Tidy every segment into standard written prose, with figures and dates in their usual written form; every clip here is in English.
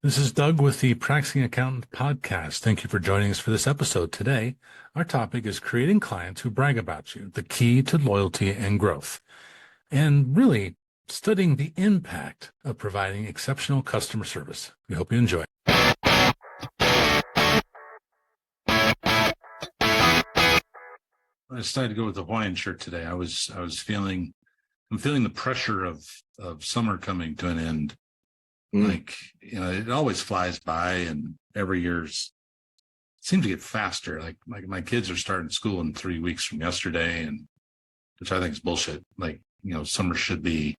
This is Doug with the Practicing Accountant podcast. Thank you for joining us for this episode. Today, our topic is creating clients who brag about you, the key to loyalty and growth, and really studying the impact of providing exceptional customer service. We hope you enjoy. I decided to go with the Hawaiian shirt today. I'm feeling the pressure of summer coming to an end. It always flies by, and every year's seems to get faster. Like my kids are starting school in 3 weeks from yesterday, and which I think is bullshit. Summer should be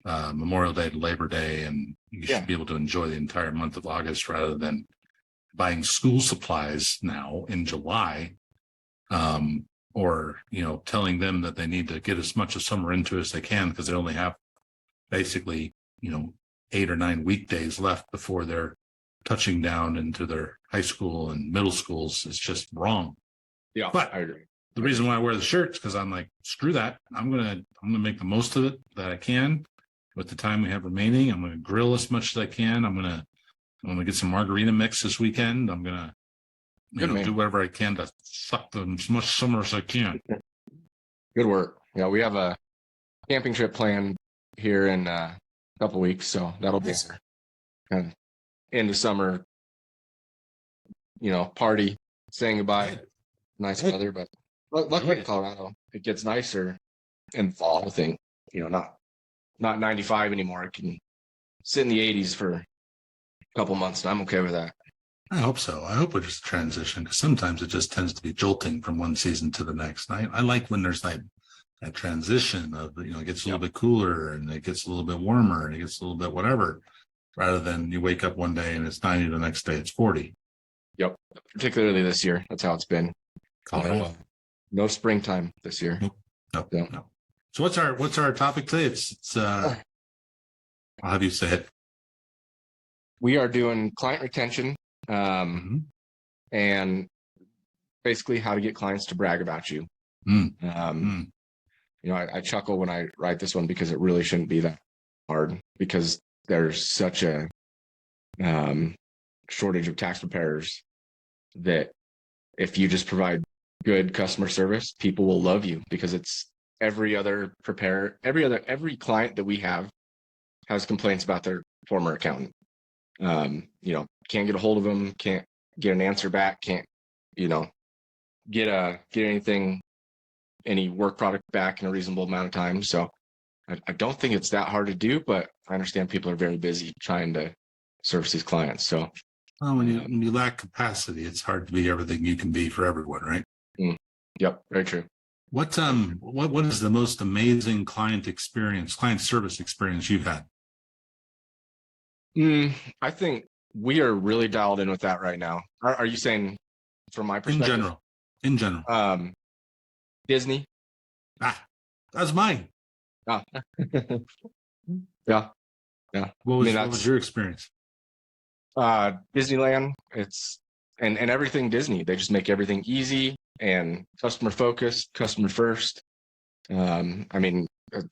Memorial Day to Labor Day, and you should be able to enjoy the entire month of August rather than buying school supplies now in July, or telling them that they need to get as much of summer into as they can because they only have basically 8 or 9 weekdays left before they're touching down into their high school and middle schools. Is just wrong. Yeah, but I agree. The reason why I wear the shirt is because I'm like, screw that. I'm gonna make the most of it that I can with the time we have remaining. I'm gonna grill as much as I can. I'm gonna get some margarita mix this weekend. I'm gonna do whatever I can to suck them as much summer as I can. Good work. Yeah, we have a camping trip planned here in couple weeks, so that'll be kind of end of summer, party, saying goodbye. Nice weather, but luckily in Colorado, it gets nicer in fall. I think not 95 anymore. It can sit in the 80s for a couple months, and I'm okay with that. I hope so. I hope it's just a transition, because sometimes it just tends to be jolting from one season to the next. And I like when there's that transition of, it gets a little bit cooler and it gets a little bit warmer and it gets a little bit whatever, rather than you wake up one day and it's 90, the next day it's 40. Yep. Particularly this year. That's how it's been. No springtime this year. Nope. No. So what's our topic today? I'll have you say it. We are doing client retention, and basically how to get clients to brag about you. I chuckle when I write this one because it really shouldn't be that hard, because there's such a shortage of tax preparers that if you just provide good customer service, people will love you, because it's every client that we have has complaints about their former accountant. Can't get a hold of them, can't get an answer back, can't, get anything, any work product back in a reasonable amount of time. So I don't think it's that hard to do, but I understand people are very busy trying to service these clients. So when you lack capacity, it's hard to be everything you can be for everyone, right? Yep, very true. What is the most amazing client service experience you've had? I think we are really dialed in with that right now. Are you saying from my perspective? In general. Disney. That's mine. Yeah. What was your experience? Disneyland. It's and everything Disney. They just make everything easy and customer focused, customer first. A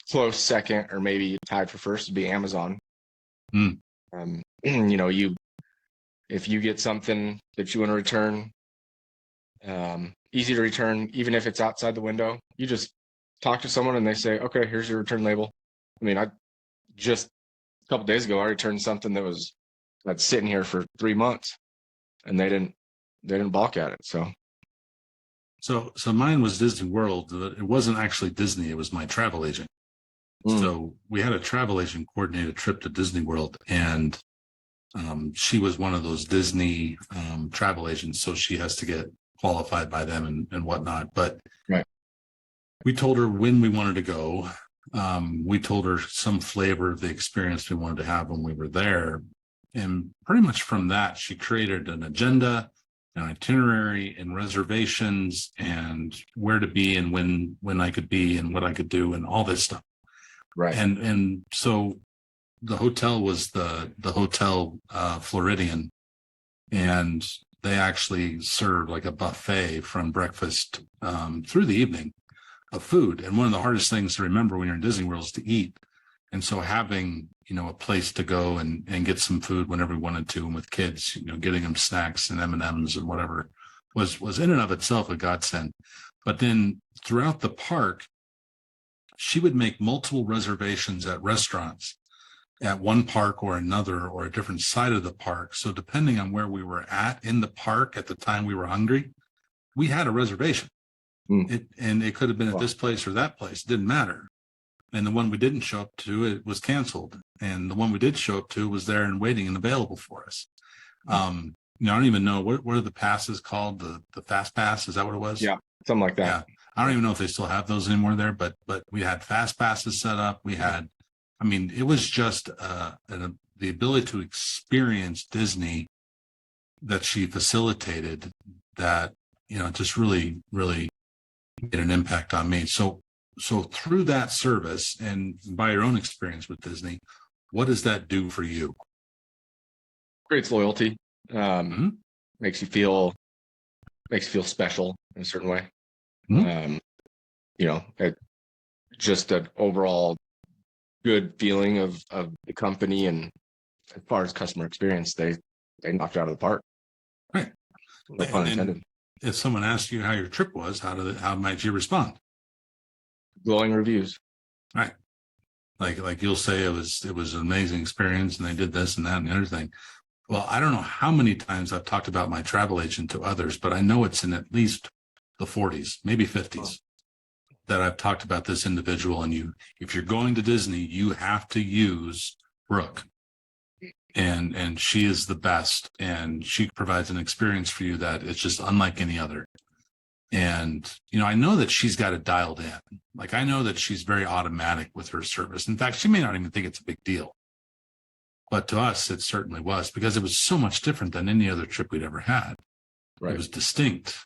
close second, or maybe tied for first, would be Amazon. If you get something that you want to return, easy to return, even if it's outside the window. You just talk to someone and they say, okay, here's your return label. I just a couple days ago, I returned something that's sitting here for 3 months, and they didn't balk at it. So mine was Disney World. It wasn't actually Disney. It was my travel agent. So we had a travel agent coordinate a trip to Disney World, and she was one of those Disney travel agents. So she has to get qualified by them and whatnot. But we told her when we wanted to go. We told her some flavor of the experience we wanted to have when we were there. And pretty much from that, she created an agenda, an itinerary, and reservations, and where to be, and when I could be, and what I could do, and all this stuff. Right. And so the hotel was the Hotel Floridian, and they actually served like a buffet from breakfast through the evening of food. And one of the hardest things to remember when you're in Disney World is to eat. And so having, a place to go and get some food whenever we wanted to, and with kids, getting them snacks and M&Ms and whatever was in and of itself a godsend. But then throughout the park, she would make multiple reservations at restaurants at one park or another, or a different side of the park. So depending on where we were at in the park at the time we were hungry, we had a reservation. And it could have been at this place or that place. It didn't matter. And the one we didn't show up to, it was canceled. And the one we did show up to was there and waiting and available for us. I don't even know what are the passes called? The Fast Pass? Is that what it was? Yeah, something like that. Yeah. I don't even know if they still have those anymore there, but we had Fast Passes set up. We had, it was just the ability to experience Disney that she facilitated that, just really, really made an impact on me. So through that service and by your own experience with Disney, what does that do for you? Creates loyalty. Makes you feel special in a certain way. Just an overall good feeling of the company, and as far as customer experience, they knocked it out of the park. Right. No pun intended. If someone asked you how your trip was, how might you respond? Glowing reviews. Right. Like you'll say it was an amazing experience and they did this and that and the other thing. Well, I don't know how many times I've talked about my travel agent to others, but I know it's in at least the 40s, maybe 50s, that I've talked about this individual. And if you're going to Disney, you have to use Brooke. And she is the best, and she provides an experience for you that it's just unlike any other. And, I know that she's got it dialed in. Like, I know that she's very automatic with her service. In fact, she may not even think it's a big deal. But to us, it certainly was, because it was so much different than any other trip we'd ever had. Right. It was distinct.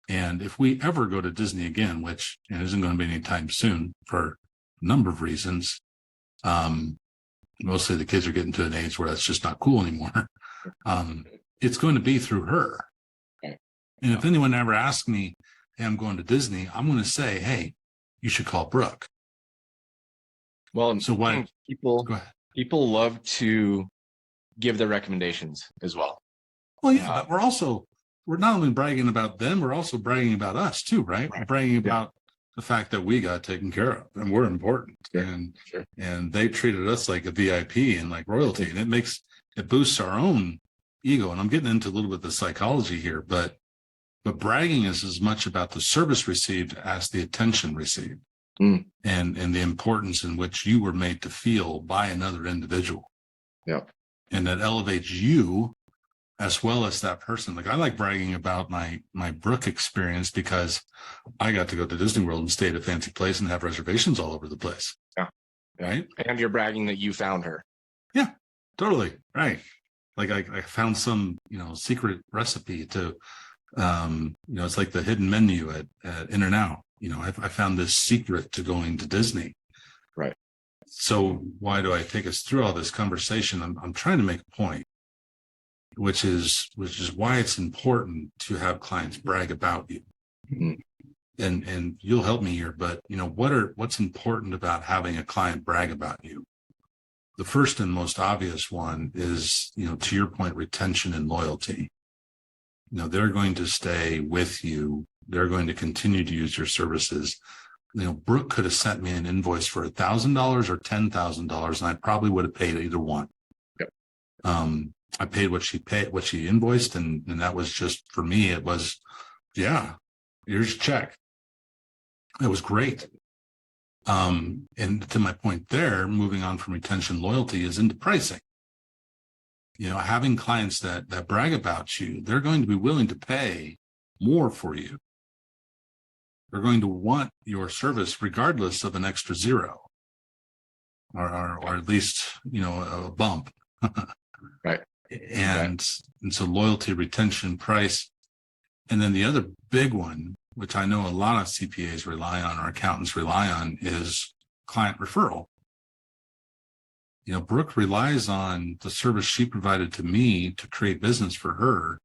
And if we ever go to Disney again, which isn't going to be anytime soon for a number of reasons, mostly the kids are getting to an age where that's just not cool anymore. It's going to be through her. And if anyone ever asks me, hey, I'm going to Disney, I'm going to say, hey, you should call Brooke. Well, so why people love to give their recommendations as well. Well, yeah, but we're not only bragging about them, we're also bragging about us too, right? We're bragging about the fact that we got taken care of and we're important. And they treated us like a VIP and like royalty. And it boosts our own ego. And I'm getting into a little bit of the psychology here, but bragging is as much about the service received as the attention received. And the importance in which you were made to feel by another individual. Yep. And that elevates you as well as that person. Like, I like bragging about my Brooke experience because I got to go to Disney World and stay at a fancy place and have reservations all over the place. Yeah. Right. And you're bragging that you found her. Yeah, totally. Right. Like I found some, secret recipe to, it's like the hidden menu at In-N-Out. I found this secret to going to Disney. Right. So why do I take us through all this conversation? I'm trying to make a point, which is why it's important to have clients brag about you. And you'll help me here, but what's important about having a client brag about you? The first and most obvious one is, to your point, retention and loyalty. They're going to stay with you. They're going to continue to use your services. Brooke could have sent me an invoice for $1,000 or $10,000, and I probably would have paid either one. Yep. I paid what she invoiced, and that was just, for me, it was, here's your check. It was great. And to my point there, moving on from retention, loyalty is into pricing. Having clients that brag about you, they're going to be willing to pay more for you. They're going to want your service regardless of an extra zero or at least, a bump. Right. And so loyalty, retention, price. And then the other big one, which I know a lot of CPAs rely on or accountants rely on, is client referral. Brooke relies on the service she provided to me to create business for her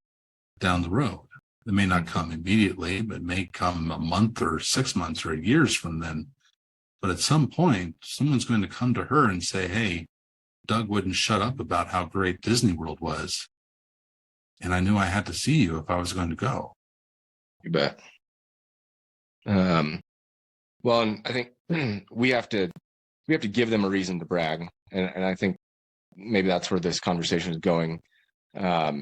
down the road. It may not come immediately, but may come a month or 6 months or years from then. But at some point, someone's going to come to her and say, hey, Doug wouldn't shut up about how great Disney World was. And I knew I had to see you if I was going to go. You bet. Well, and I think we have to give them a reason to brag. And I think maybe that's where this conversation is going. What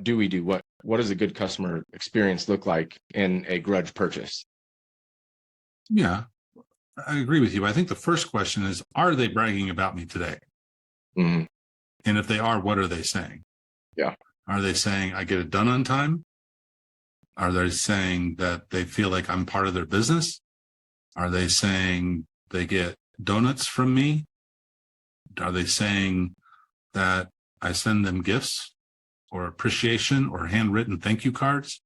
do we do? What does a good customer experience look like in a grudge purchase? Yeah, I agree with you. I think the first question is, are they bragging about me today? Mm-hmm. And if they are, what are they saying? Yeah. Are they saying I get it done on time? Are they saying that they feel like I'm part of their business? Are they saying they get donuts from me? Are they saying that I send them gifts or appreciation or handwritten thank you cards?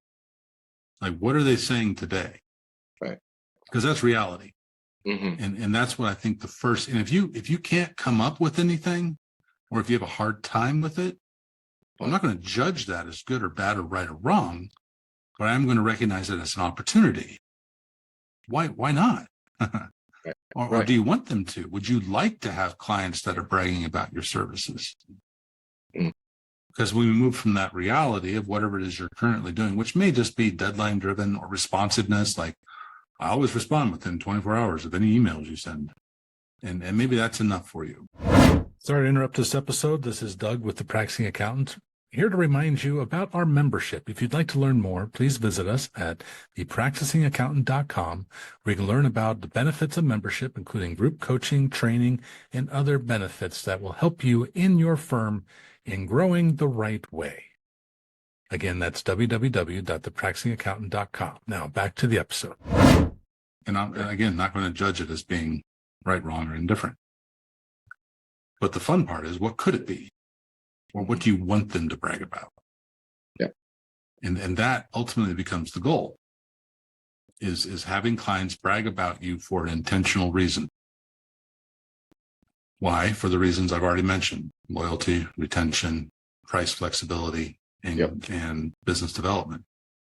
Like, what are they saying today? Right. Because that's reality. Mm-hmm. And that's what I think the first, and if you can't come up with anything, or if you have a hard time with it, I'm not going to judge that as good or bad or right or wrong, but I'm going to recognize it as an opportunity. Why not? Right. Or do you want them to? Would you like to have clients that are bragging about your services? Mm. Because when we move from that reality of whatever it is you're currently doing, which may just be deadline driven or responsiveness, like I always respond within 24 hours of any emails you send. And maybe that's enough for you. Sorry to interrupt this episode. This is Doug with the Practicing Accountant, here to remind you about our membership. If you'd like to learn more, please visit us at thepracticingaccountant.com, where you can learn about the benefits of membership, including group coaching, training, and other benefits that will help you in your firm in growing the right way. Again, that's www.thepracticingaccountant.com. Now, back to the episode. And I'm, again, not going to judge it as being right, wrong, or indifferent. But the fun part is, what could it be? Or what do you want them to brag about? Yeah. And that ultimately becomes the goal, is having clients brag about you for an intentional reason. Why? For the reasons I've already mentioned: loyalty, retention, price flexibility, and business development.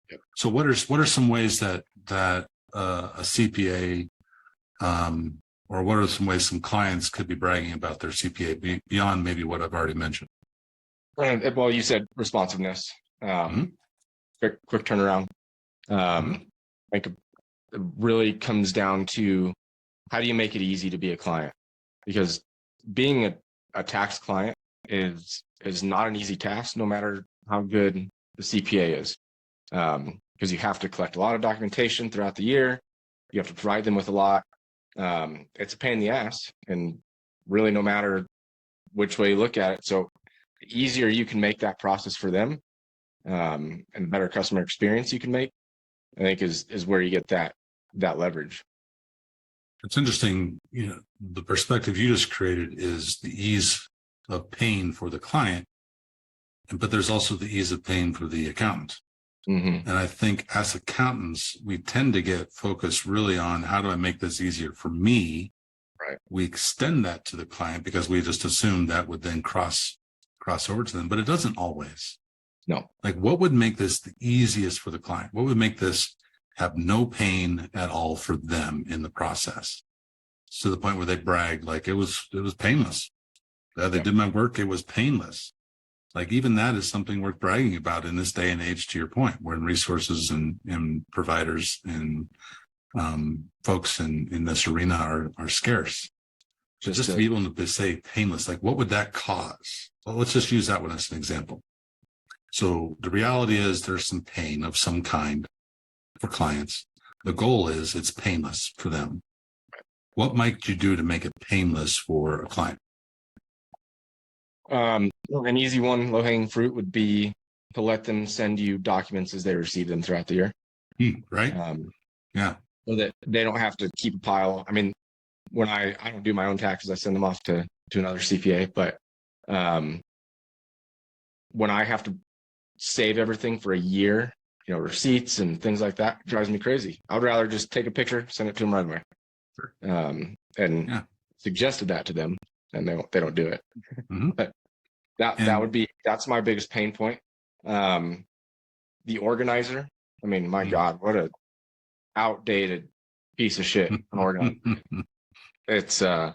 Yep. So what are some ways that a CPA, or what are some ways some clients could be bragging about their CPA beyond maybe what I've already mentioned? Well, you said responsiveness, quick turnaround. I think it really comes down to, how do you make it easy to be a client? Because being a tax client is not an easy task, no matter how good the CPA is, because you have to collect a lot of documentation throughout the year. You have to provide them with a lot. It's a pain in the ass, and really, no matter which way you look at it. So the easier you can make that process for them, and the better customer experience you can make, I think is where you get that leverage. It's interesting, the perspective you just created is the ease of pain for the client, but there's also the ease of pain for the accountant. Mm-hmm. And I think as accountants, we tend to get focused really on, how do I make this easier for me? Right. We extend that to the client because we just assume that would then cross over to them, but it doesn't always. No. Like, what would make this the easiest for the client? What would make this have no pain at all for them in the process, to the point where they brag like it was painless. They did my work. It was painless. Like, even that is something worth bragging about in this day and age, to your point, when resources and providers and folks in this arena are scarce. Just to be able to say painless, like, what would that cause? Well, let's just use that one as an example. So the reality is, there's some pain of some kind for clients. The goal is it's painless for them. What might you do to make it painless for a client? An easy one, low-hanging fruit, would be to let them send you documents as they receive them throughout the year. Right. Yeah. So that they don't have to keep a pile. I mean, when I don't do my own taxes, I send them off to another CPA, but when I have to save everything for a year, receipts and things like that, it drives me crazy. I'd rather just take a picture, send it to them right away. Sure. And suggested that to them, and they don't do it. Mm-hmm. But that's my biggest pain point. The organizer, I mean, my God, what a outdated piece of shit in Oregon. It's I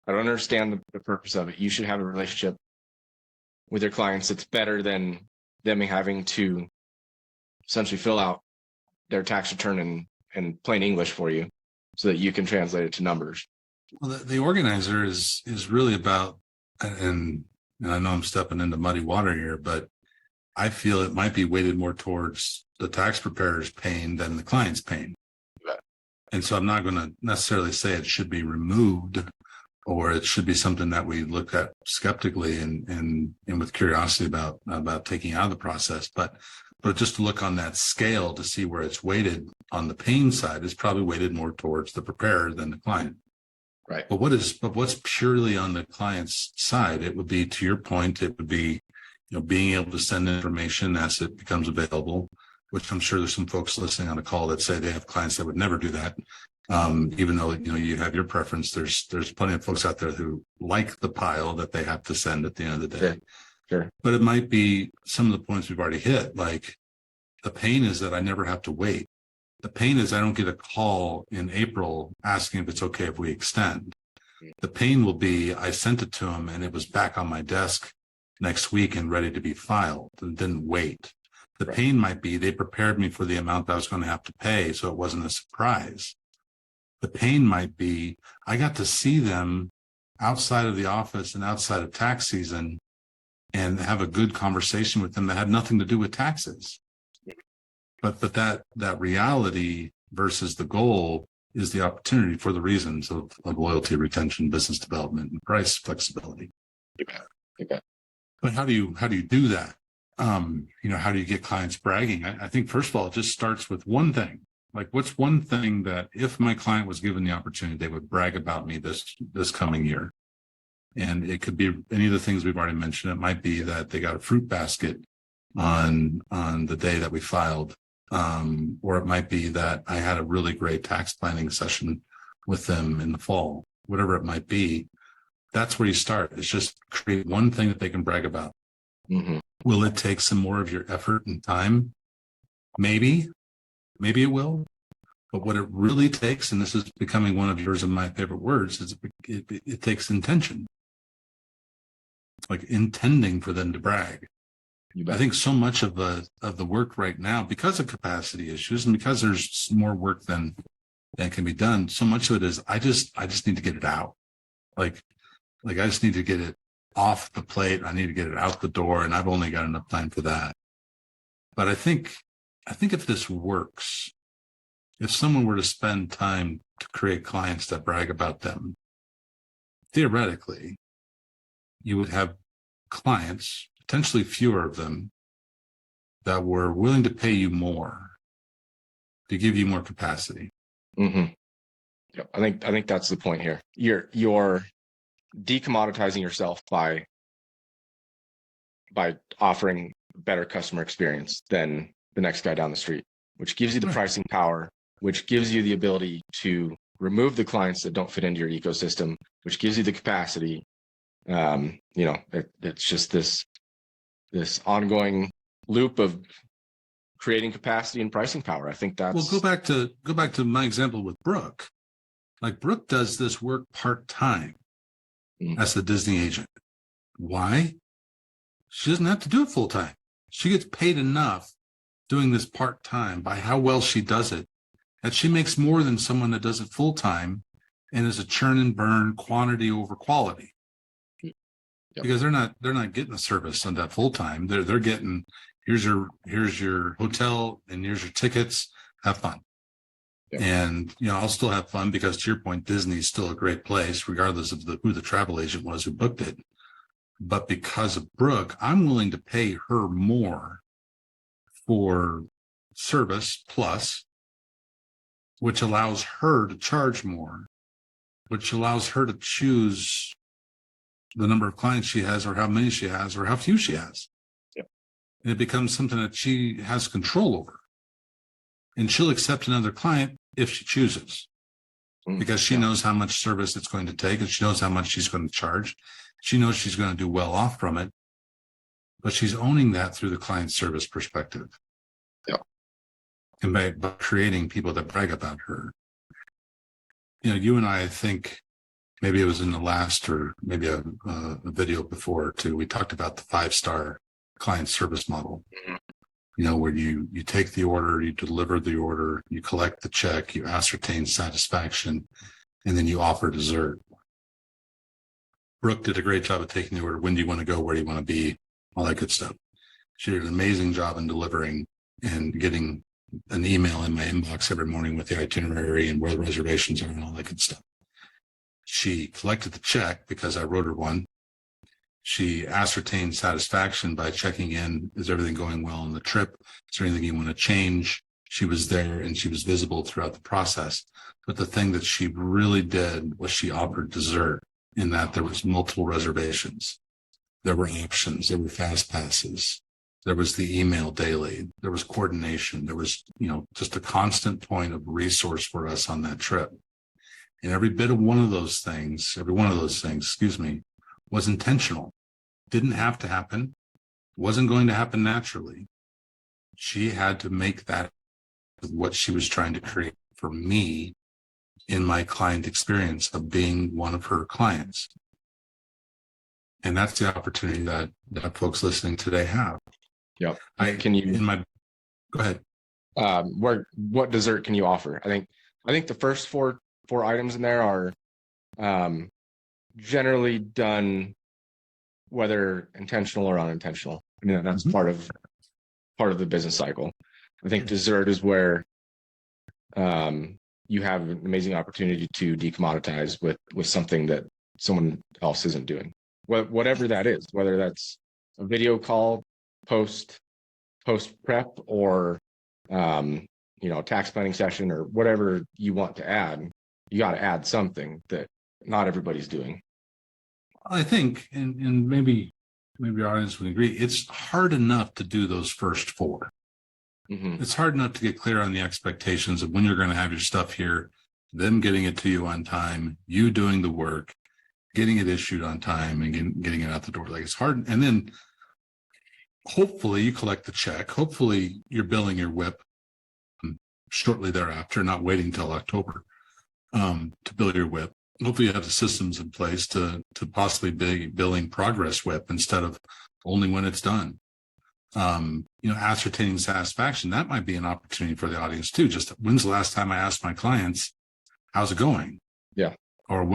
don't understand the purpose of it. You should have a relationship with your clients. It's better than them having to essentially fill out their tax return in plain English for you so that you can translate it to numbers. Well, the organizer is really about, and I know I'm stepping into muddy water here, but I feel it might be weighted more towards the tax preparer's pain than the client's pain. Yeah. And so I'm not going to necessarily say it should be removed, or it should be something that we look at skeptically and with curiosity about taking out of the process. But just to look on that scale to see where it's weighted on the pain side is probably weighted more towards the preparer than the client. Right. But what's purely on the client's side? It would be, to your point, it would be, being able to send information as it becomes available, which I'm sure there's some folks listening on a call that say they have clients that would never do that. Even though, you have your preference, there's plenty of folks out there who like the pile that they have to send at the end of the day. Sure. But it might be some of the points we've already hit. Like, the pain is that I never have to wait. The pain is I don't get a call in April asking if it's okay if we extend. The pain will be I sent it to them and it was back on my desk next week and ready to be filed and didn't wait. The Right. pain might be they prepared me for the amount that I was going to have to pay, so it wasn't a surprise. The pain might be I got to see them outside of the office and outside of tax season and have a good conversation with them that had nothing to do with taxes. But that reality versus the goal is the opportunity for the reasons of loyalty, retention, business development, and price flexibility. Okay. But how do you do that? How do you get clients bragging? I think first of all, it just starts with one thing. Like, what's one thing that if my client was given the opportunity, they would brag about me this coming year? And it could be any of the things we've already mentioned. It might be that they got a fruit basket on the day that we filed. Or it might be that I had a really great tax planning session with them in the fall, whatever it might be. That's where you start. It's just create one thing that they can brag about. Mm-hmm. Will it take some more of your effort and time? Maybe it will. But what it really takes, and this is becoming one of yours and my favorite words, is it takes intention. Like intending for them to brag. I think so much of the work right now, because of capacity issues and because there's more work than can be done, so much of it is I just need to get it out. Like I just need to get it off the plate. I need to get it out the door, and I've only got enough time for that. But I think if this works, if someone were to spend time to create clients that brag about them, theoretically, you would have clients, potentially fewer of them, that were willing to pay you more to give you more capacity. Mm-hmm. Yep. I think that's the point here. You're decommoditizing yourself by offering better customer experience than the next guy down the street, which gives you the pricing power, which gives you the ability to remove the clients that don't fit into your ecosystem, which gives you the capacity. It's just this ongoing loop of creating capacity and pricing power. I think that's go back to my example with Brooke. Like, Brooke does this work part-time as the Disney agent. Why? She doesn't have to do it full-time. She gets paid enough doing this part-time by how well she does it that she makes more than someone that does it full-time and is a churn and burn, quantity over quality. Yep. Because they're not getting the service on that full-time. They're getting, here's your hotel and here's your tickets. Have fun. Yep. And I'll still have fun because, to your point, Disney's still a great place, regardless of who the travel agent was who booked it. But because of Brooke, I'm willing to pay her more for service plus, which allows her to charge more, which allows her to choose the number of clients she has, or how many she has, or how few she has. Yep. And it becomes something that she has control over. And she'll accept another client if she chooses, because she knows how much service it's going to take, and she knows how much she's going to charge. She knows she's going to do well off from it, but she's owning that through the client service perspective. Yeah. And by creating people that brag about her. you and I think maybe it was in the last or maybe a video before too, we talked about the 5-star client service model, where you take the order, you deliver the order, you collect the check, you ascertain satisfaction, and then you offer dessert. Brooke did a great job of taking the order. When do you want to go? Where do you want to be? All that good stuff. She did an amazing job in delivering and getting an email in my inbox every morning with the itinerary and where the reservations are and all that good stuff. She collected the check because I wrote her one. She ascertained satisfaction by checking in. Is everything going well on the trip? Is there anything you want to change? She was there and she was visible throughout the process. But the thing that she really did was she offered dessert, in that there was multiple reservations. There were options. There were fast passes. There was the email daily. There was coordination. There was, just a constant point of resource for us on that trip. And every one of those things, was intentional. Didn't have to happen. Wasn't going to happen naturally. She had to make that what she was trying to create for me in my client experience of being one of her clients. And that's the opportunity that folks listening today have. Yeah. Go ahead. What dessert can you offer? I think the first four items in there are generally done, whether intentional or unintentional. I mean, that's part of the business cycle. I think dessert is where you have an amazing opportunity to decommoditize with something that someone else isn't doing. Whatever that is, whether that's a video call, post prep, or tax planning session, or whatever you want to add, you got to add something that not everybody's doing. I think, and maybe our audience would agree, it's hard enough to do those first 4. Mm-hmm. It's hard enough to get clear on the expectations of when you're going to have your stuff here, them getting it to you on time, you doing the work, getting it issued on time, and getting it out the door. Like, it's hard. And then hopefully you collect the check. Hopefully you're billing your WIP shortly thereafter, not waiting till October to bill your WIP. Hopefully you have the systems in place to possibly be billing progress WIP instead of only when it's done. Ascertaining satisfaction, that might be an opportunity for the audience too. Just when's the last time I asked my clients, how's it going? Yeah. Or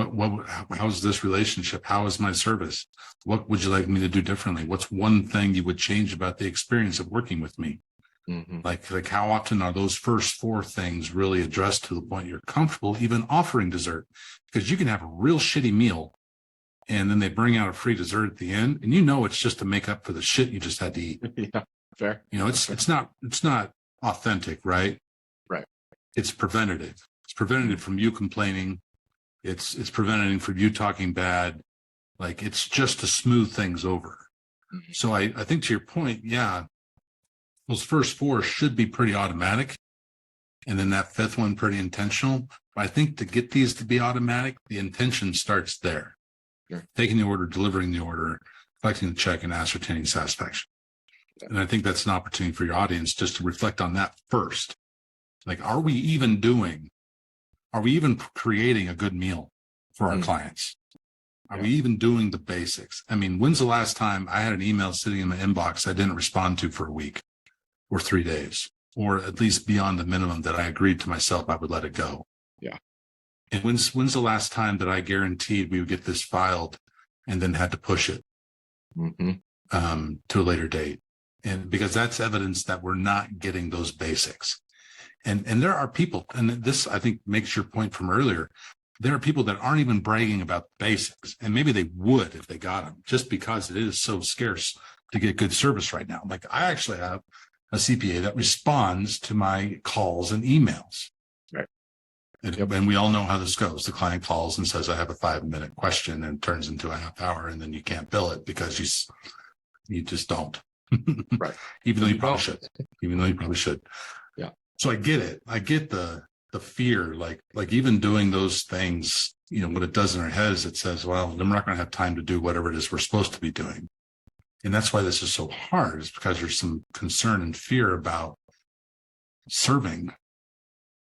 how's this relationship? How is my service? What would you like me to do differently? What's one thing you would change about the experience of working with me? Mm-hmm. Like how often are those first 4 things really addressed to the point you're comfortable even offering dessert? Because you can have a real shitty meal and then they bring out a free dessert at the end, and it's just to make up for the shit you just had to eat. Yeah, fair. It's not authentic, right? Right. It's preventative. It's preventative from you complaining. It's preventative from you talking bad. Like, it's just to smooth things over. Mm-hmm. So I think to your point, yeah, those first 4 should be pretty automatic. And then that 5th one pretty intentional. But I think to get these to be automatic, the intention starts there. Sure. Taking the order, delivering the order, collecting the check, and ascertaining satisfaction. Yeah. And I think that's an opportunity for your audience just to reflect on that first. Like, are we even creating a good meal for our clients? Are we even doing the basics? I mean, when's the last time I had an email sitting in my inbox I didn't respond to for a week or 3 days, or at least beyond the minimum that I agreed to myself I would let it go? Yeah. And when's the last time that I guaranteed we would get this filed and then had to push it to a later date? And because that's evidence that we're not getting those basics. And there are people, and this I think makes your point from earlier, there are people that aren't even bragging about the basics, and maybe they would if they got them, just because it is so scarce to get good service right now. Like, I actually have a CPA that responds to my calls and emails. Right. And we all know how this goes. The client calls and says, I have a 5-minute question, and turns into a half hour, and then you can't bill it because you just don't. Right. Even though you probably should. Yeah. So I get it. I get the fear, like even doing those things, what it does in our head is it says, well, then we're not going to have time to do whatever it is we're supposed to be doing. And that's why this is so hard, is because there's some concern and fear about serving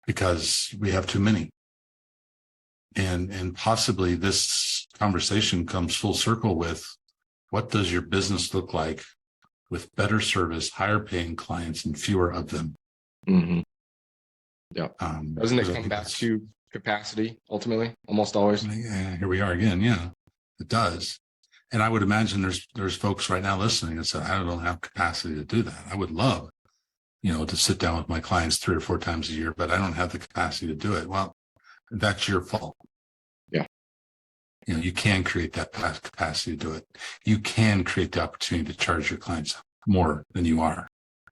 because we have too many. And possibly this conversation comes full circle with, what does your business look like with better service, higher paying clients, and fewer of them? Mm-hmm. Yeah. Doesn't it because I come think back that's- to capacity ultimately? Almost always. Yeah, here we are again. Yeah, it does. And I would imagine there's folks right now listening that say, I don't have capacity to do that. I would love, to sit down with my clients 3 or 4 times a year, but I don't have the capacity to do it. Well, that's your fault. Yeah. You can create that capacity to do it. You can create the opportunity to charge your clients more than you are.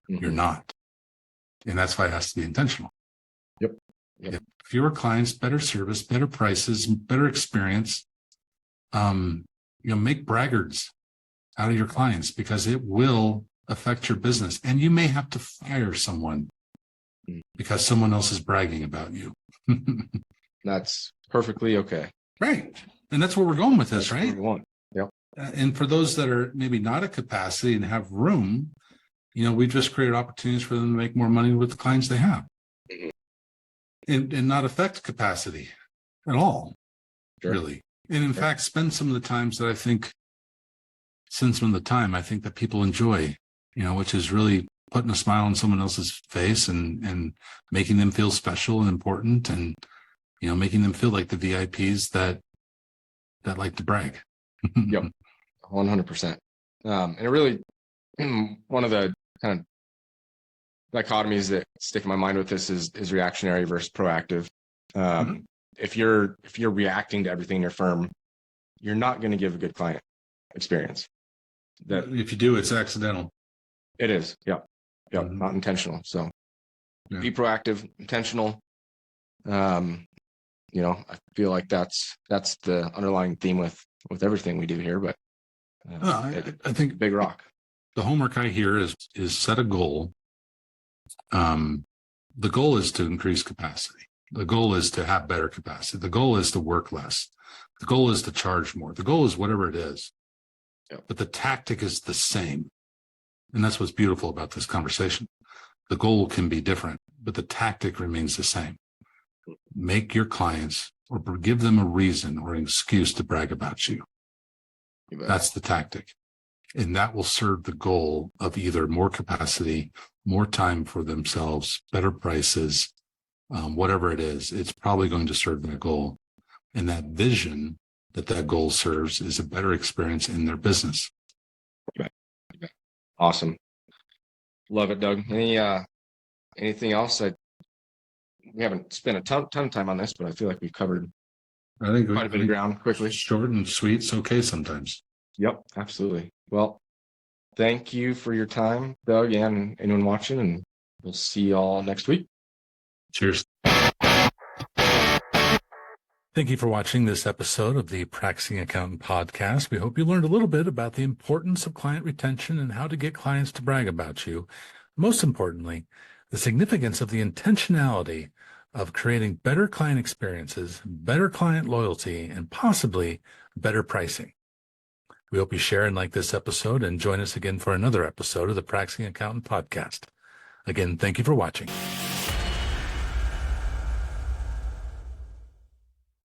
Mm-hmm. You're not. And that's why it has to be intentional. Yep. Fewer clients, better service, better prices, better experience. Make braggarts out of your clients, because it will affect your business. And you may have to fire someone because someone else is bragging about you. That's perfectly okay. Right. And that's where we're going with this, That's right? what we want. Yep. And for those that are maybe not at capacity and have room, we just created opportunities for them to make more money with the clients they have. Mm-hmm. And not affect capacity at all, Sure. really. And in fact, spend some of the time I think that people enjoy, which is really putting a smile on someone else's face and making them feel special and important, and, making them feel like the VIPs that like to brag. Yep. 100%. And it really, one of the kind of dichotomies that stick in my mind with this is reactionary versus proactive. If you're reacting to everything in your firm, you're not going to give a good client experience. That If you do, it's accidental. it is. Yeah. Yeah. Mhm. Not intentional. So Yeah. be proactive, intentional. I feel like that's the underlying theme with everything we do here, but I think big rock. the homework I hear is set a goal. The goal is to increase capacity. The goal is to have better capacity. The goal is to work less. The goal is to charge more. The goal is whatever it is. Yep. But the tactic is the same. And that's what's beautiful about this conversation. The goal can be different, but the tactic remains the same. Make your clients, or give them a reason or an excuse to brag about you. That's the tactic. And that will serve the goal of either more capacity, more time for themselves, better prices, whatever it is. It's probably going to serve their goal. And that vision that goal serves is a better experience in their business. Awesome. Love it, Doug. Anything else? We haven't spent a ton of time on this, but I feel like we've covered I think quite a bit of ground quickly. Short and sweet's okay sometimes. Yep, absolutely. Well, thank you for your time, Doug, and anyone watching, and we'll see you all next week. Cheers. Thank you for watching this episode of the Practicing Accountant Podcast. We hope you learned a little bit about the importance of client retention and how to get clients to brag about you. Most importantly, the significance of the intentionality of creating better client experiences, better client loyalty, and possibly better pricing. We hope you share and like this episode, and join us again for another episode of the Practicing Accountant Podcast. Again, thank you for watching.